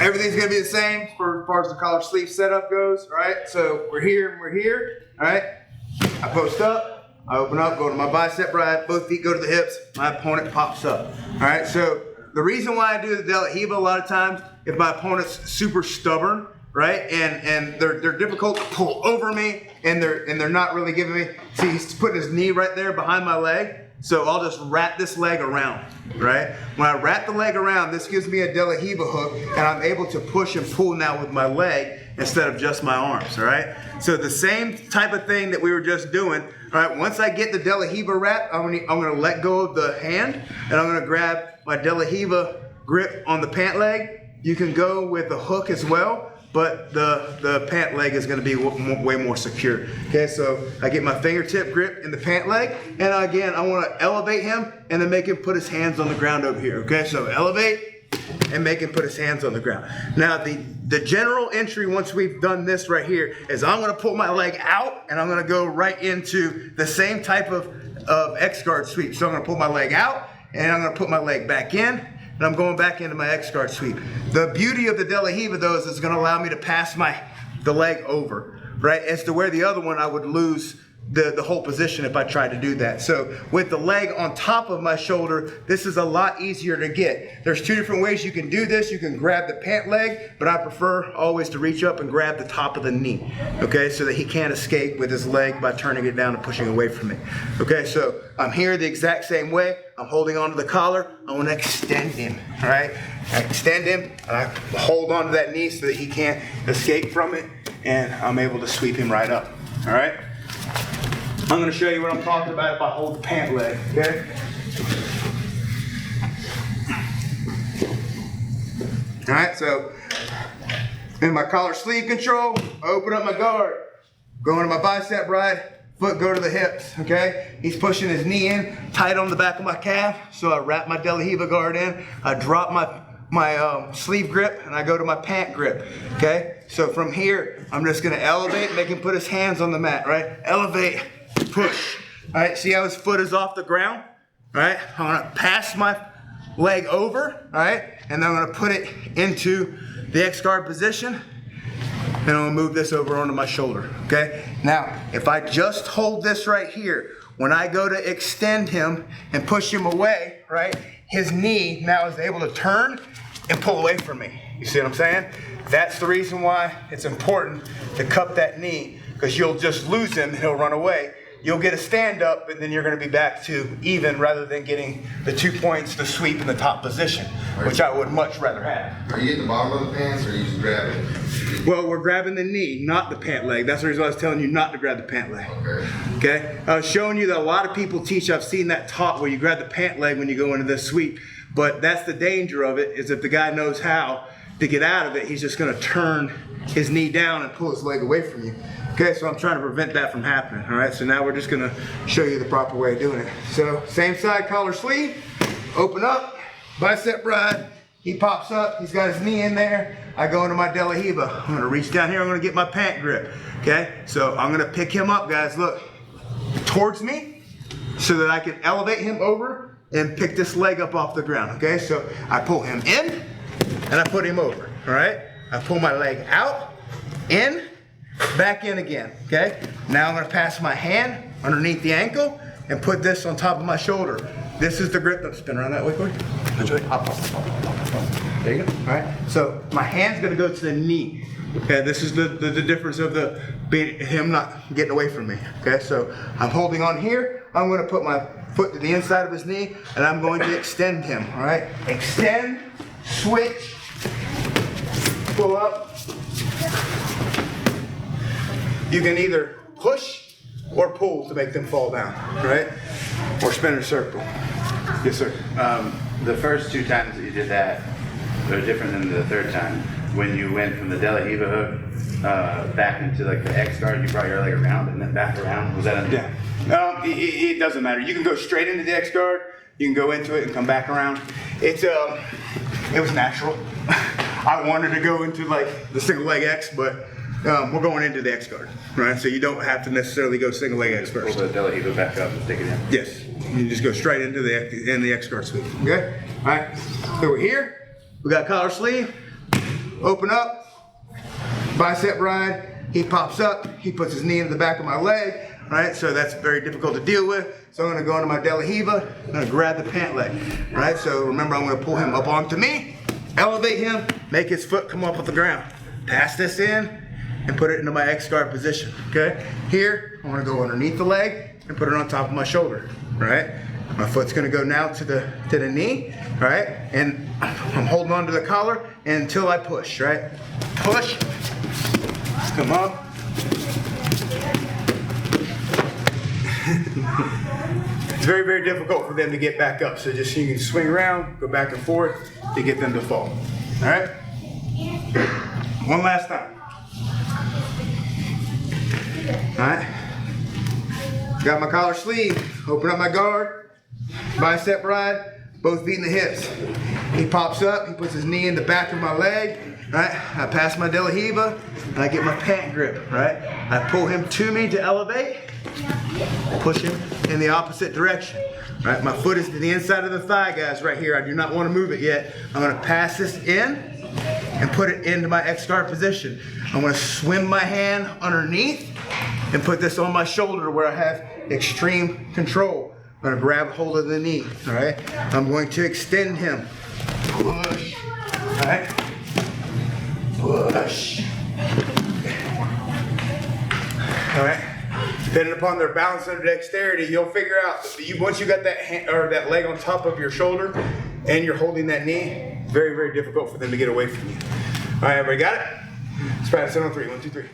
everything's gonna be the same as far as the collar sleeve setup goes, all right? So we're here and we're here, all right? I post up, I open up, go to my bicep ride, both feet go to the hips, my opponent pops up, all right? So the reason why I do the De La Riva a lot of times, if my opponent's super stubborn, right, and they're difficult to pull over me, and they're not really giving me, see, he's putting his knee right there behind my leg, so I'll just wrap this leg around, right? When I wrap the leg around, this gives me a De La Riva hook, and I'm able to push and pull now with my leg instead of just my arms, all right? So the same type of thing that we were just doing, all right, once I get the De La Riva wrap, I'm gonna let go of the hand, and I'm gonna grab my De La Riva grip on the pant leg. You can go with the hook as well, but the pant leg is going to be way more secure. Okay, so I get my fingertip grip in the pant leg, and again, I want to elevate him and then make him put his hands on the ground over here. Okay, so elevate and make him put his hands on the ground. Now, the general entry, once we've done this right here, is I'm going to pull my leg out, and I'm going to go right into the same type of X-guard sweep. So I'm going to pull my leg out, and I'm going to put my leg back in, and I'm going back into my X-guard sweep. The beauty of the De La Riva, though, is it's going to allow me to pass the leg over, right? As to where the other one, I would lose the whole position if I tried to do that. So with the leg on top of my shoulder, this is a lot easier to get. There's two different ways you can do this. You can grab the pant leg, but I prefer always to reach up and grab the top of the knee, okay? So that he can't escape with his leg by turning it down and pushing away from me. Okay, so I'm here the exact same way. I'm holding onto the collar. I want to extend him, all right? I extend him, and I hold onto that knee so that he can't escape from it, and I'm able to sweep him right up, all right? I'm going to show you what I'm talking about if I hold the pant leg, okay? All right, so in my collar sleeve control, I open up my guard, go into my bicep ride, foot go to the hips, okay? He's pushing his knee in, tight on the back of my calf, so I wrap my De La Riva guard in, I drop my sleeve grip, and I go to my pant grip, okay? So from here, I'm just gonna elevate, make him put his hands on the mat, right? Elevate, push, all right? See how his foot is off the ground, all right? I'm gonna pass my leg over, all right? And then I'm gonna put it into the X-guard position, and I'm gonna move this over onto my shoulder, okay? Now, if I just hold this right here, when I go to extend him and push him away, right, his knee now is able to turn and pull away from me. You see what I'm saying? That's the reason why it's important to cup that knee, because you'll just lose him and he'll run away. You'll get a stand up, and then you're going to be back to even rather than getting the 2 points to sweep in the top position, which I would much rather have. Are you at the bottom of the pants, or are you just grabbing it? Well, we're grabbing the knee, not the pant leg. That's the reason why I was telling you not to grab the pant leg. Okay? I was showing you that a lot of people teach, I've seen that taught, where you grab the pant leg when you go into this sweep. But that's the danger of it, is if the guy knows how to get out of it, he's just going to turn his knee down and pull his leg away from you. Okay, so I'm trying to prevent that from happening. All right, so now we're just gonna show you the proper way of doing it. So same side, collar sleeve, open up, bicep ride, he pops up, he's got his knee in there, I go into my De La Riva. I'm gonna reach down here, I'm gonna get my pant grip, okay? So I'm gonna pick him up, guys, look, towards me, so that I can elevate him over and pick this leg up off the ground, okay? So I pull him in, and I put him over, all right? I pull my leg out, in, back in again, okay? Now I'm gonna pass my hand underneath the ankle and put this on top of my shoulder. This is the grip. Don't spin around that way, Corey. That's right. Hop, hop, hop, hop, hop. There you go. All right. So my hand's gonna go to the knee. Okay. This is the difference of him not getting away from me. Okay. So I'm holding on here. I'm gonna put my foot to the inside of his knee, and I'm going to extend him. All right. Extend, switch, pull up. You can either push or pull to make them fall down, right? Or spin in a circle. Yes, sir. The first 2 times that you did that were different than the third time. When you went from the De La Riva hook back into like the X guard, you brought your leg around and then back around. Was that Yeah. It doesn't matter. You can go straight into the X guard. You can go into it and come back around. It was natural. I wanted to go into like the single leg X, but we're going into the X guard, right? So you don't have to necessarily go single leg X first. Pull the De La Riva back up and stick it in. Yes, you just go straight into the X guard sweep. Okay, all right. So we're here. We got collar sleeve. open up, bicep ride, he pops up, he puts his knee into the back of my leg, right? So that's very difficult to deal with. So I'm gonna go into my De La Riva, I'm gonna grab the pant leg, right? So remember, I'm gonna pull him up onto me, elevate him, make his foot come up off the ground. Pass this in and put it into my X guard position, okay? Here, I wanna go underneath the leg and put it on top of my shoulder, right? My foot's gonna go now to the knee, right? And I'm holding on to the collar until I push, right? Push, come up. It's very, very difficult for them to get back up. So just so you can swing around, go back and forth to get them to fall. All right? One last time. All right? Got my collar sleeve, open up my guard, bicep ride, both feet in the hips. He pops up, he puts his knee in the back of my leg, right? I pass my De La Riva, and I get my pant grip, right? I pull him to me to elevate, push him in the opposite direction, right? My foot is to the inside of the thigh, guys, right here. I do not want to move it yet. I'm gonna pass this in and put it into my X guard position. I'm gonna swim my hand underneath and put this on my shoulder where I have extreme control. I'm gonna grab hold of the knee, all right? I'm going to extend him. Push, all right? Push. All right? Depending upon their balance and dexterity, you'll figure out that once you got that hand, or that leg on top of your shoulder and you're holding that knee, very, very difficult for them to get away from you. All right, everybody got it? Let's practice it on 3. 1, 2, 3.